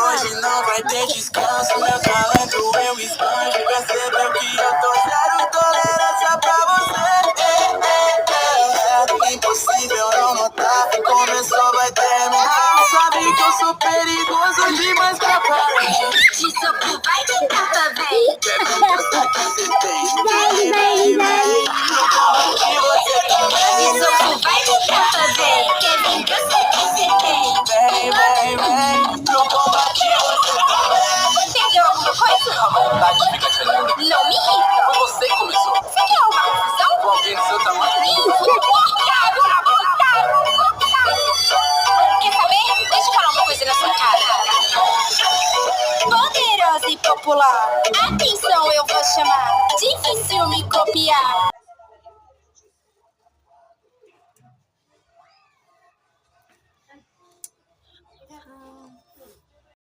Hoje não vai ter descanso, meu talento eu esbanjo. Percebeu que eu tô zero tolerância pra você. É impossível não notar, começou, vai terminar. Sabe que eu sou perigoso demais pra parar. De soco vai de tapa, véi. Quer conquistar que você tem? Vem, vem, que você De também. soco vai de tapa, véi. Quer vingança que você tem? Vem, que eu combati você também. Perdeu alguma coisa? A vontade fica te olhando. Não me irrita. Foi você que começou. Você quer uma confusão? Com alguém do seu tamanho. Quer saber? Deixa eu falar uma coisa na sua cara. Poderosa e popular. Atenção, eu vou chamar. Difícil me copiar.